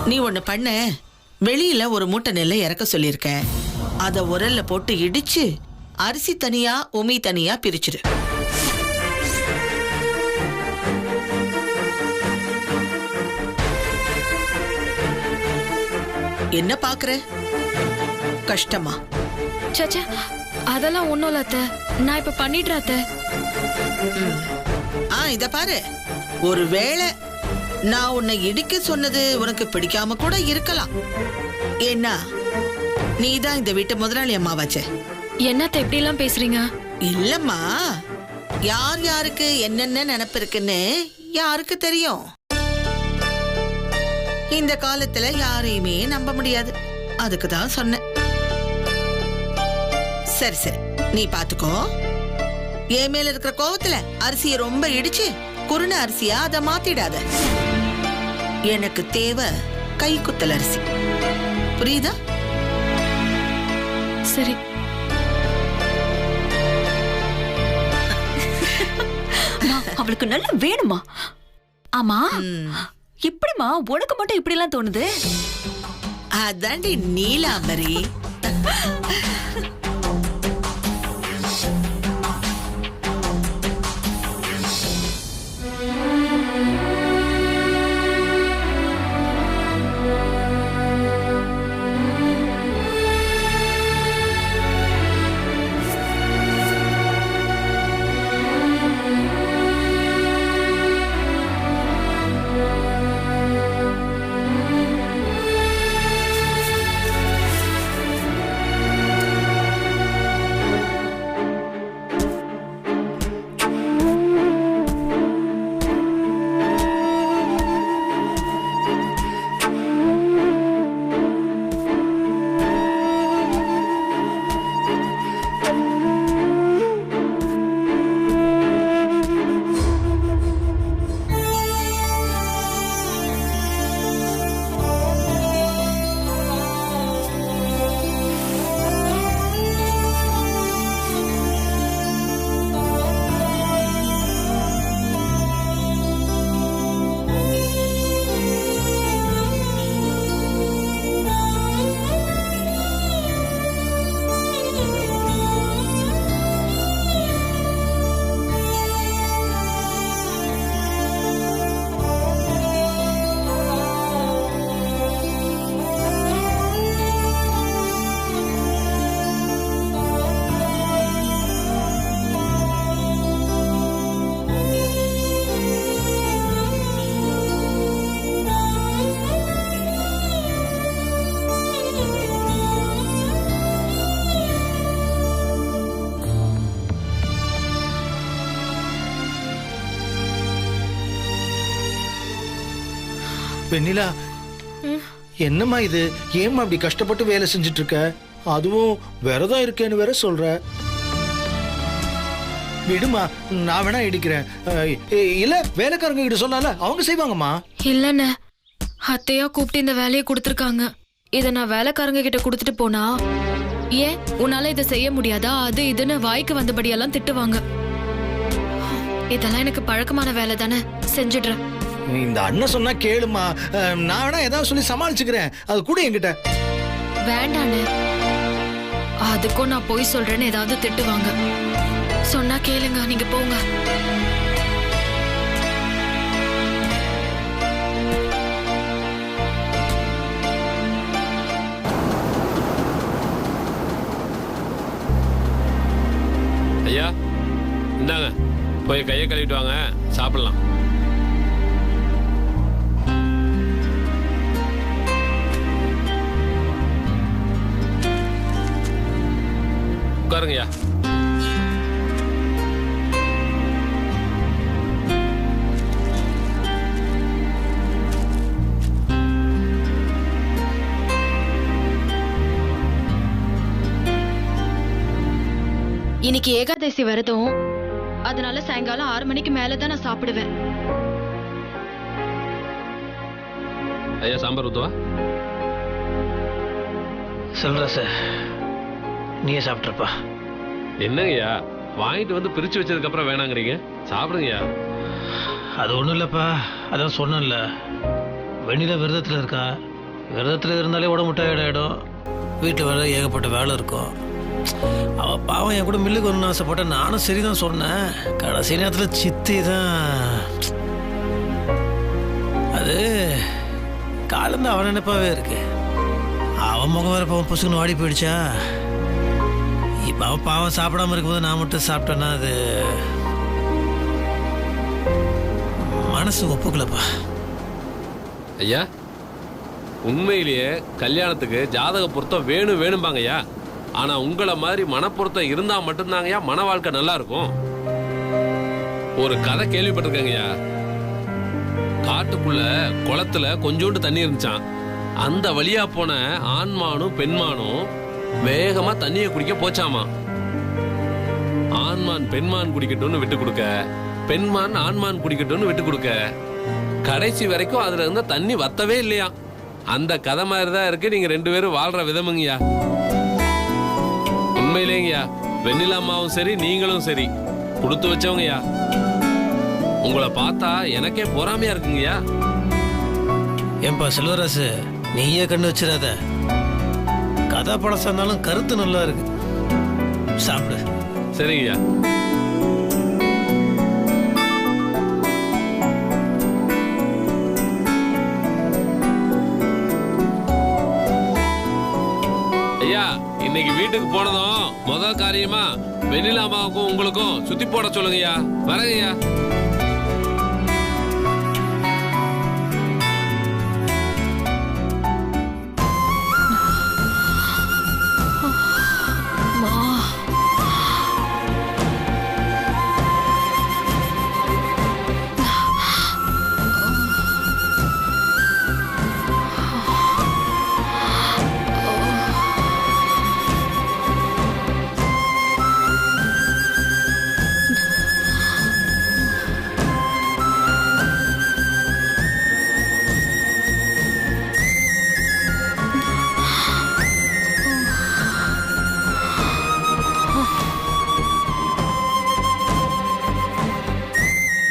நீ ஒண்ணு பண்ண, வெளியில ஒரு மூட்டை நெல்லை இறக்க சொல்லியிருக்க. அத உரல்ல போட்டு இடிச்சு அரிசி தனியா உமி தனியா பிரிச்சிரு. என்ன பாக்குற? கஷ்டமா? சச்சா, அதெல்லாம் ஒண்ணும் இல்ல அத்தை. நான் இப்ப பண்ணிடுறேன் அத்தை. இத பாரு, ஒருவேளை நான் உன்னை இடிக்க சொன்னது உனக்கு பிடிக்காம கூட இருக்கலாம். ஏன்னா நீதான் இந்த வீட்டு முதலாளி அம்மாவாச்சே. என்னத்த எப்படி எல்லாம் பேசுறீங்க? இல்லம்மா, யார் யாருக்கு என்னென்ன நினைப்பு இருக்குன்னு யாருக்கு தெரியும்? இந்த காலத்துல யாரையுமே நம்ப முடியாது. அதுக்குதான் சொன்னேன். சரி சரி, நீ பாத்துக்கோ. என் மேல இருக்கிற கோவத்துல அரிசியை ரொம்ப இடிச்சு குருண அரிசியா அதை மாத்திடாத. எனக்கு தேவை கை குத்தல் அரிசி. புரியுதா? சரி. அவளுக்கு நல்லா வேணுமா? ஆமா, இப்படிமா உனக்கு மட்டும் இப்படி எல்லாம் தோணுது? அதாண்டி நீலாம்பரி. வெண்ணிலா, என்னம்மா இது? ஏம்மா அப்படி கஷ்டப்பட்டு வேலை செஞ்சுட்டு இருக்க? அதுவும் விரதம் இருக்கேன்னு வேற சொல்ற. விடுமா, நான் வேணா இடிக்கிறேன். இல்ல, வேலைக்காரங்க கிட்ட சொன்னால அவங்க செய்வாங்கம்மா. இல்லன்னு அத்தையா கூப்பிட்டு இந்த வேலையை கொடுத்துருக்காங்க. இத நான் வேலைக்காரங்க கிட்ட கொடுத்துட்டு போனா, ஏன் உன்னால இதை செய்ய முடியாதா, அது இதுன்னு வாய்க்கு வந்தபடியெல்லாம் திட்டுவாங்க. இதெல்லாம் எனக்கு பழக்கமான வேலை தானே, செஞ்சிடுறேன். இந்த அண்ணன் சொன்னா கேளுமா. நான் வேணா ஏதாவது சொல்லி சமாளிச்சுக்கிறேன். அது கூட என்கிட்ட வேண்டானே. அதுக்கும் நான் போய் சொல்றேன்னு ஏதாவது திட்டுவாங்க. சொன்னா கேளுங்க, நீங்க போங்க. ஐயா, இந்தாங்க, போய் கையை கழுவிட்டு வாங்க, சாப்பிடலாம். உட்காருங்கய்யா. இன்னைக்கு ஏகாதசி விரதம், அதனால சாயங்காலம் 6 மணிக்கு மேலதான் நான் சாப்பிடுவேன். ஐயா, சாம்பார் ஊத்துவா? சொல்ற சார், நீயே சாப்பிட்றப்பா. என்னங்கய்யா, வாங்கிட்டு வந்து பிரிச்சு வச்சதுக்கு அப்புறம் வேணாங்கிறீங்க? சாப்பிடுங்கய்யா. அது ஒன்றும் இல்லைப்பா, அதான் சொன்னேன்ல, வெண்ணிலா விரதத்தில் இருக்கா, விரதத்தில் இருந்தாலே உடம்பு டயர்டாயிடும். வீட்டில் வேலை ஏகப்பட்ட வேலை இருக்கும். அவள் பாவம் என் கூட மில்லுக்கு வரணும்னு ஆசைப்பட்டேன். நானும் சரிதான் சொன்னேன். கடைசி நேரத்தில் சித்தி தான் அது காலந்து அவன் நினைப்பாவே இருக்கு. அவன் முகம் வேற பாவம் புசுக்குன்னு வாடி போயிடுச்சா. இப்போ அவன் பாவம் சாப்பிடாம இருக்கும்போது நான் மட்டும் சாப்பிட்டேன்னா அது மனசு ஒப்புக்கலப்பா. ஐயா, உண்மையிலேயே கல்யாணத்துக்கு ஜாதக பொருத்தம் வேணும்பாங்க ஐயா. ஆனா உங்களை மாதிரி மனப்பொருத்தம் இருந்தா மட்டும்தாங்கய்யா மன வாழ்க்கை நல்லா இருக்கும். ஒரு கதை கேள்விப்பட்டிருக்கேங்கய்யா. காட்டுக்குள்ள குளத்துல கொஞ்சோண்டு தண்ணி இருந்துச்சான். அந்த வழியா போன ஆண்மானும் பெண்மானும் வேகமா தண்ணியை குடிக்க போச்சாமா. ஆண்மான் பெண்மான் குடிக்கட்டும்னு விட்டு கொடுக்க, பெண்மான் ஆண்மான் குடிக்கட்டும்னு விட்டு கொடுக்க, கடைசி வரைக்கும் அதுல இருந்த தண்ணி வத்தவே இல்லையா. அந்த கதை மாதிரிதான் இருக்கு நீங்க 2 பேரும் வாழ்ற விதமுங்கய்யா. உண்மையிலேங்கய்யா, வெண்ணிலா அம்மாவும் சரி நீங்களும் சரி கொடுத்து வச்சவங்கய்யா. உங்களை பார்த்தா எனக்கே பொறாமையா இருக்குங்கய்யா. ஏன்பா செல்வராசு, நீயே கண்ணு வச்சிடாத. கதை படசா இருந்தாலும் கருத்து நல்லா இருக்கு. சாப்பிடு. சரிங்கய்யா. ஐயா, இன்னைக்கு வீட்டுக்கு போனதும் முதல் காரியமா வெண்ணிலா அம்மாவுக்கும் உங்களுக்கும் சுத்தி போட சொல்லுங்கய்யா. வரங்கய்யா.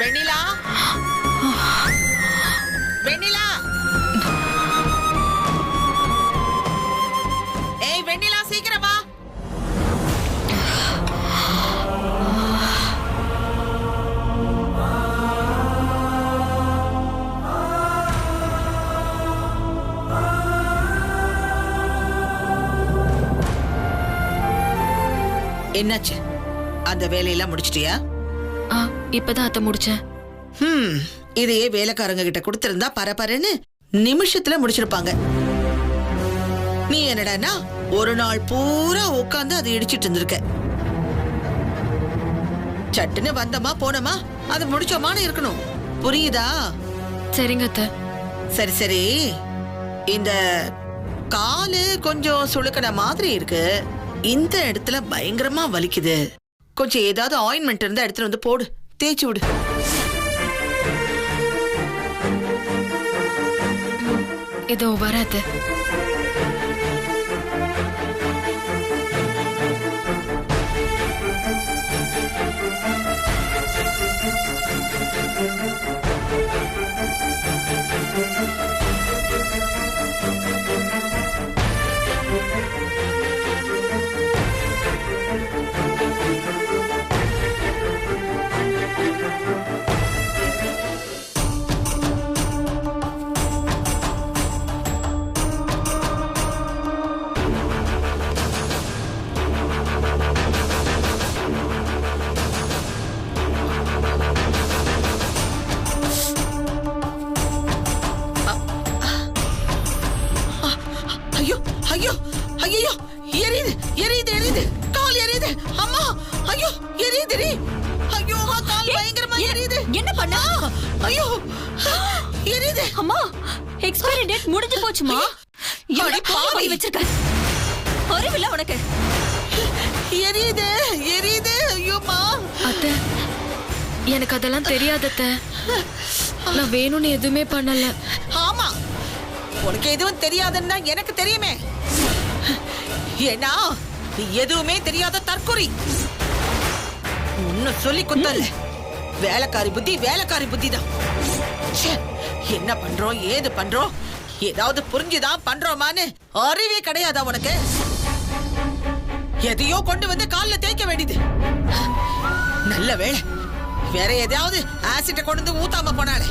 வெண்ணிலா, வெண்ணிலா, ஏய் வெண்ணிலா, சீக்கிரம் வா. என்னாச்சு? அந்த வேலையெல்லாம் முடிச்சிட்டியா? இப்பதான் அத்தை முடிச்சேன். இதையே வேலைக்காரங்க கிட்ட கொடுத்திருந்தா பரபரன்னு நிமிஷத்துல முடிச்சிருப்பாங்க. நீ என்னடானா ஒரு நாள் பூரா உட்கார்ந்து அதை இடிச்சிட்டு இருந்திருக்க. சட்டுன்னு வந்தமா போனமா அதை முடிச்சோமான்னு இருக்கணும். புரியுதா? சரிங்க அத்தை. சரி சரி, இந்த காலு கொஞ்சம் சுளுக்கன மாதிரி இருக்கு. இந்த இடத்துல பயங்கரமா வலிக்குது. கொஞ்சம் ஏதாவது ஆயின்மெண்ட் இருந்தா எடுத்துட்டு வந்து போடு, தேய்ச்சி விடு. இதோ வராது. ஐயோ ஐயோ ஐயோ, எரியுது எரியுது எரியுது, கால் எரியுது. அம்மா, ஐயோ எரியுது. ஐயோ, கால் பயங்கரமா எரியுது. என்ன பண்ண? ஐயோ எரியுது. அம்மா, எக்ஸ்பைரி டேட் முடிஞ்சு போச்சுமா. அடி பாவி, வச்சிருக்க அறிவில்ல உனக்கு? எரியுது எரியுது. ஐயோமா அத்தை, எனக்கு அதெல்லாம் தெரியாது அத்தை. நான் வேணும்னு எதுவுமே பண்ணல. ஆமா, உனக்கு எதுவும் தெரியாதுன்னா எனக்கு தெரியுமே. ஏன்னா நீ எதுவுமே தெரியாத தற்குறி. உன்ன சொல்லி குத்தல்ல, வேலைக்காரி புத்தி வேலைக்காரி புத்தி தான். என்ன பண்றோம் ஏது பண்றோம் ஏதாவது புரிஞ்சுதான் பண்றோமான்னு அறிவே கிடையாதா உனக்கு? எதையோ கொண்டு வந்து கால்ல தேய்க்க வேண்டியது. நல்ல வேளை வேற எதையாவது ஆசிட்ட கொண்டு வந்து ஊத்தாம போனாலே.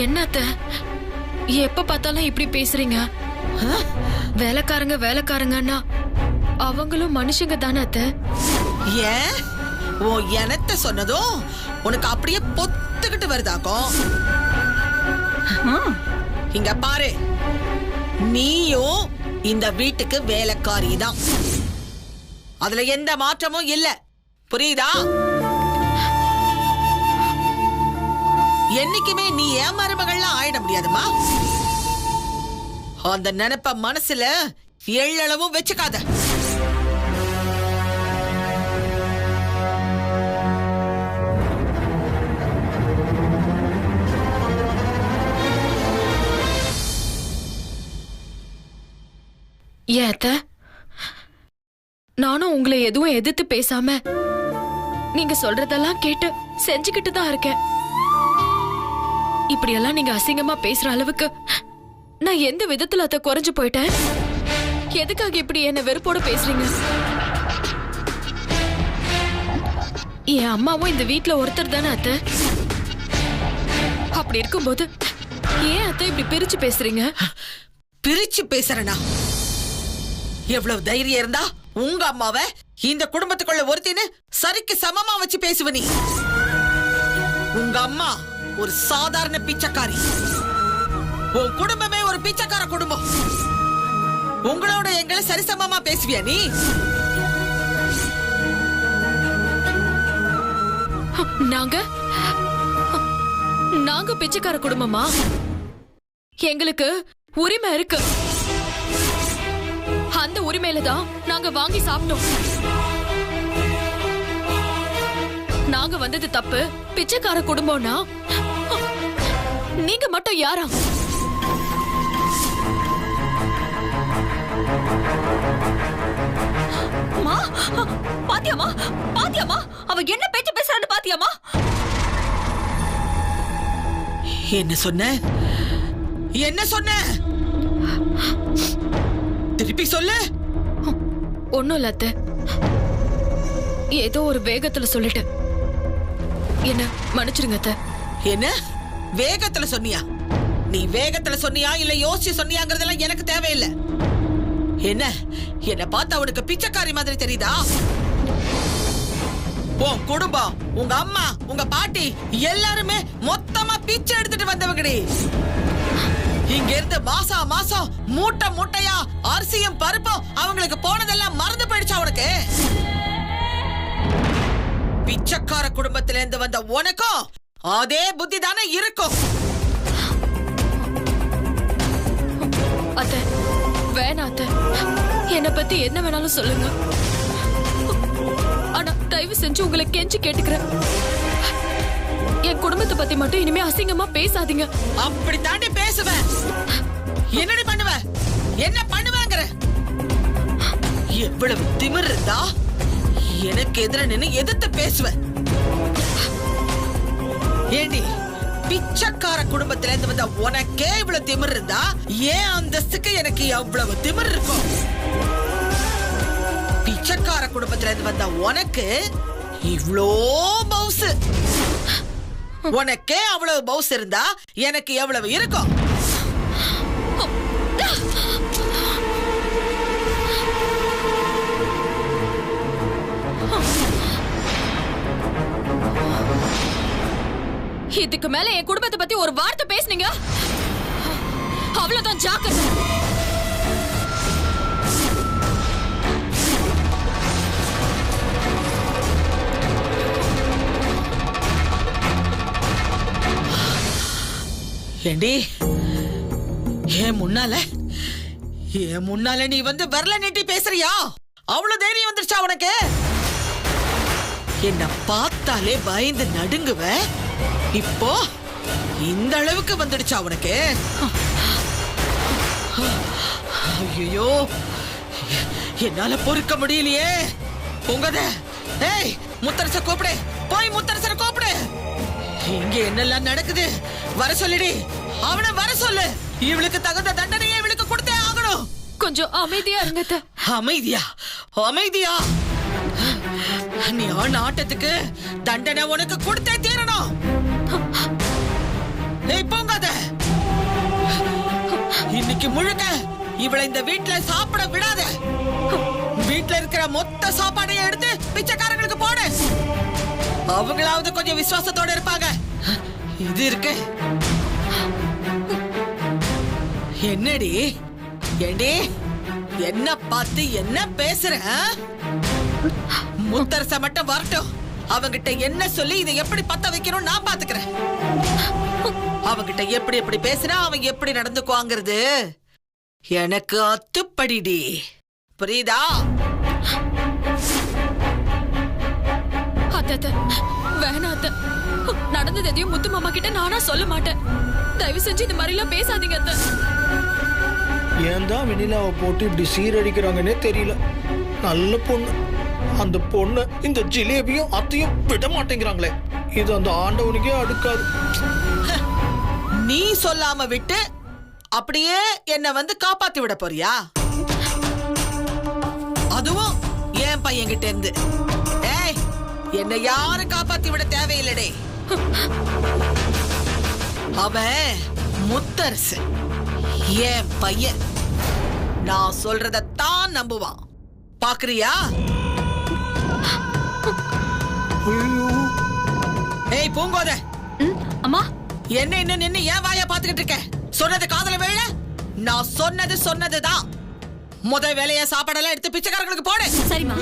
என்னத்த எப்ப பார்த்தாலும் இப்படி பேசுறீங்க? வேலைக்காரங்க வேலைக்காரங்கன்னா அவங்களும் மனுஷங்க தானே அத்த? ஏன் உன் எனத்த சொன்னதும் உனக்கு அப்படியே பொத்துக்கிட்டு வருதாக்கும்? இங்க பாரு, நீயும் இந்த வீட்டுக்கு வேலைக்காரி தான். அதுல எந்த மாற்றமும் இல்ல, புரியுதா? என்னைக்குமே நீ ஏன் மருமகள்லாம் ஆயிட முடியாதுமா. அந்த நினைப்ப மனசுல எள்ளளவும் வச்சுக்காத. ஏன் அத்த, நானும் உங்களை எதுவும் எதிர்த்து பேசாம நீங்க சொல்றதெல்லாம் கேட்டு செஞ்சுக்கிட்டு தான் இருக்கேன். இப்படியெல்லாம் நீங்க அசிங்கமா பேசுற அளவுக்கு நான் எந்த விதத்துல அத குறைஞ்சு போயிட்டேன்? எதுக்காக இப்படி என்ன வெறுப்போட பேசுறீங்க? என் அம்மாவும் இந்த வீட்ல ஒருத்தர் தானே அத்த. அப்படி இருக்கும்போது ஏன் அத்த இப்படி பிரிச்சு பேசுறீங்க? பிரிச்சு பேசுறனா? எவ்வளவு தைரியம் இருந்தா உங்க அம்மாவை இந்த குடும்பத்துக்குள்ள ஒருத்தின்னு சரிக்கு சமமா வச்சு பேசுவ நீ? உங்க அம்மா ஒரு சாதாரண பிச்சைக்காரி, உன் குடும்பமே ஒரு பிச்சைக்கார குடும்பம். உங்களோட எங்களை சரிசமமா பேசுவியா நீ? நாங்க பிச்சைக்கார குடும்பமா? எங்களுக்கு உரிமை இருக்கு. அந்த உரிமையில தான் நாங்க வாங்கி சாப்பிட்டோம். நாங்க வந்தது தப்பு. பிச்சைக்கார குடும்பம்னா நீங்க மட்டும் யாரா? பாத்தியாமா? பாத்தியாமா அவ என்ன பேச்சு பேசுறான்னு? பாத்தியாமா? என்ன சொன்ன? என்ன சொன்ன? திருப்பி சொல்லு. ஒண்ணும் இல்ல அத்தை, ஏதோ ஒரு வேகத்துல சொல்லிட்டேன். என்ன மன்னிச்சிருங்க அத்தை. என்ன வேகத்துல சொன்னியா? நீ வேகத்துல சொன்னியா இல்ல யோசிச்சு சொன்னியாங்கிறதெல்லாம் எனக்கு தேவையில்லை. என்ன என்ன பார்த்தா உனக்கு பிச்சைக்காரி மாதிரி தெரியுதா? உன் குடும்பம், உங்க அம்மா, உங்க பாட்டி எல்லாருமே மொத்தமா பிச்சை எடுத்துட்டு வந்தவங்கடி. இங்க இருந்து மாசம் மாசம் மூட்டை மூட்டையா அரிசியும் பருப்பும் அவங்களுக்கு போனதெல்லாம் மறந்து போயிடுச்சா உனக்கு? பிச்சைக்கார குடும்பத்தில இருந்து வந்த உனக்கும் அதே புத்தி தானே இருக்கும். அத்தை வேணா அத்தை, என்னை பத்தி என்ன வேணாலும் சொல்லுங்க. ஆனா தயவு செஞ்சு உங்களை கெஞ்சி கேட்டுக்கிறேன், என் குடும்பத்தை பத்தி மட்டும் இனிமே அசிங்கமா பேசாதீங்க. அப்படி தாண்டி பேசுவேன். என்னடி பண்ணுவ? என்ன பண்ணுவாங்கற? எவ்வளவு திமிர் இருந்தா எனக்கு எதிர நின்னு எதிர்த்து பேசுவேன். ஏண்டி பிச்சைக்கார குடும்பத்தில இருந்து வந்த உனக்கே இவ்வளவு திமிர் இருந்தா ஏன் அந்தஸ்துக்கு எனக்கு எவ்வளவு திமிர் இருக்கும்? பிச்சைக்கார குடும்பத்தில இருந்து வந்த உனக்கு இவ்ளோ பவுசு. உனக்கே அவ்வளவு பவுஸ் இருந்தா எனக்கு எவ்வளவு இருக்கும்? இதுக்கு மேல என் குடும்பத்தை பத்தி ஒரு வார்த்தை பேசுனீங்க, அவ்வளவுதான் ஜாக்கிரதை. ஏண்டி ஏன் முன்னால நீ வந்து விரல நீட்டி பேசுறியா? அவ்வளவு தைரியம் வந்துருச்சா உனக்கு? என்ன பார்த்தாலே பயந்து நடுங்குவ, இப்போ இந்த அளவுக்கு வந்துடுச்சா உனக்கு? ஐயோ, என்னால பொறுக்க முடியலையே. உங்கத ஏய் முத்தரச கூப்பிடு, போய் முத்தரசனை கூப்பிடு. இங்க என்னெல்லாம் நடக்குது? வர சொல்லுடி, அவனை வர சொல்லு. இவளுக்கு தகுந்த தண்டனையை இவளுக்கு கொடுத்தே ஆகணும். கொஞ்சம் அமைதியா இருங்க அத்தை. அமைதியா? அமைதியா? நீ ஆன ஆட்டத்துக்கு தண்டனை உனக்கு கொடுத்தே தீரணும். ஏய் போங்காத. இன்னைக்கு முழுக்க இவளை இந்த வீட்டுல சாப்பிட விடாத. வீட்டுல இருக்கிற மொத்த சாப்பாடையும் எடுத்து பிச்சைக்காரங்களுக்கு போடு. அவங்களாவது கொஞ்சம் விசுவாசத்தோட இருப்பாங்க. இது இருக்கு. என்னடி ஏண்டி என்ன பார்த்து என்ன பேசுற? முத்தரச மட்டும் வரட்டும். அவங்கிட்ட என்ன சொல்லி இதை எப்படி பத்த வைக்கணும் நான் பாத்துக்கிறேன். அவங்கிட்ட எப்படி எப்படி பேசினா அவன் எப்படி நடந்துக்குவாங்கிறது எனக்கு அத்துப்படிடி. புரியுதா? அத்தை வேணாம் அத்தை. நடந்தது எதையும் முத்து மாமா கிட்ட நானா சொல்ல மாட்டேன். தயவு செஞ்சு இந்த மாதிரி எல்லாம் பேசாதீங்க அத்தை. ஏன் தான் வெண்ணிலாவை போட்டு இப்படி சீரடிக்கிறாங்கன்னே தெரியல. நல்ல பொண்ணு. அந்த பொண்ணு இந்த ஜிலேபியும் அத்தையும் விட மாட்டேங்கிறாங்களே. இது அந்த ஆண்டவனுக்கே அடுக்காது. நீ சொல்லாம விட்டு அப்படியே என்ன வந்து காப்பாத்தி விட போறியா? அதுவும் என் பையன் கிட்ட இருந்து. ஏய், என்ன யாரும் காப்பாத்தி விட தேவையில்லடே. அவன் முத்தரசு என் பையன். நான் சொல்றதான் நம்புவான். பாக்குறியா? ஏய் பூங்கோத, அம்மா என்ன இன்னும் நின்னு ஏன் வாயா பாத்துக்கிட்டு இருக்க? சொன்னது காதல வேலை. நான் சொன்னதுதான். முத வேலையா சாப்பாடெல்லாம் எடுத்து பிச்சைக்காரங்களுக்கு போடு. சரிம்மா.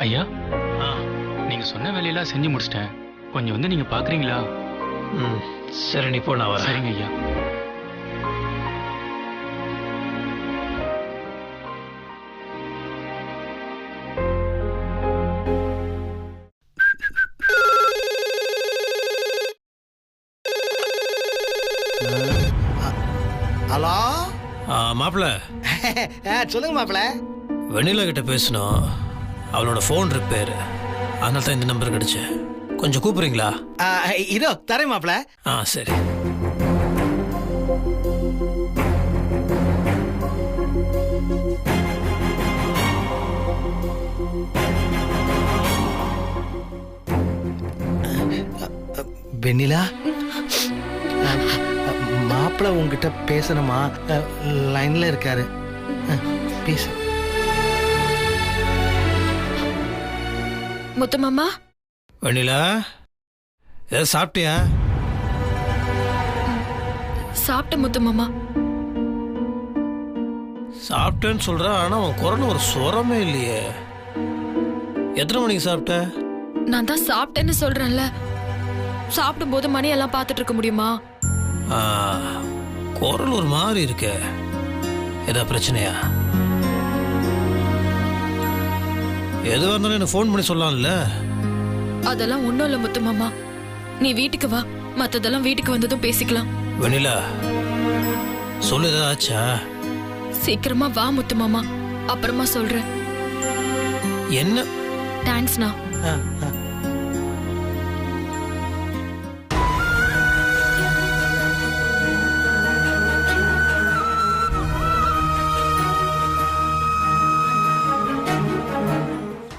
ஐயா, நீங்க சொன்ன வேலையெல்லாம் செஞ்சு முடிச்சிட்டேன். கொஞ்சம் வந்து நீங்க பாக்குறீங்களா? சரி, நீ போ, நான் வரேன். சரிங்க ஐயா. ஹலோ மாப்பிள்ள. சொல்லுங்க மாப்பிள்ள. வெண்ணிலா கிட்ட பேசணும். அவளோட ஃபோன் ரிப்பேர். அதனால தான் இந்த நம்பர் கிடைச்சு. கொஞ்சம் கூப்பிடுறீங்களா? இதோ தரேன் மாப்பிள்ள. சரி. வெண்ணிலா, மாப்பிள்ள உங்ககிட்ட பேசணுமா? லைன்ல இருக்காரு, பேசு. முத்து மாமா. வெண்ணிலா, ஏதாவது சாப்பிட்டியா? சாப்பிட்ட முத்து மாமா. சாப்பிட்டேன்னு சொல்ற, ஆனா உன் குரல் ஒரு சுரமே இல்லையே. எத்தனை மணிக்கு சாப்பிட்ட? நான் தான் சாப்பிட்டேன்னு சொல்றேன்ல. சாப்பிடும் போது மணி எல்லாம் பார்த்துட்டு இருக்க முடியுமா? குரல் ஒரு மாதிரி இருக்கு. ஏதாவது பிரச்சனையா? எதுவாக இருந்தாலும் எனக்கு ஃபோன் பண்ணி சொல்லலாம்ல. அதெல்லாம் ஒண்ணும் இல்ல முத்து மாமா. நீ வீட்டுக்கு வா, மத்ததெல்லாம் வீட்டுக்கு வந்ததும் பேசிக்கலாம். வெண்ணிலா, சொல்லு, ஏதாவது ஆச்சா? சீக்கிரமா வா முத்து மாமா, அப்புறமா சொல்றேன். என்ன? தேங்க்ஸ்ண்ணா.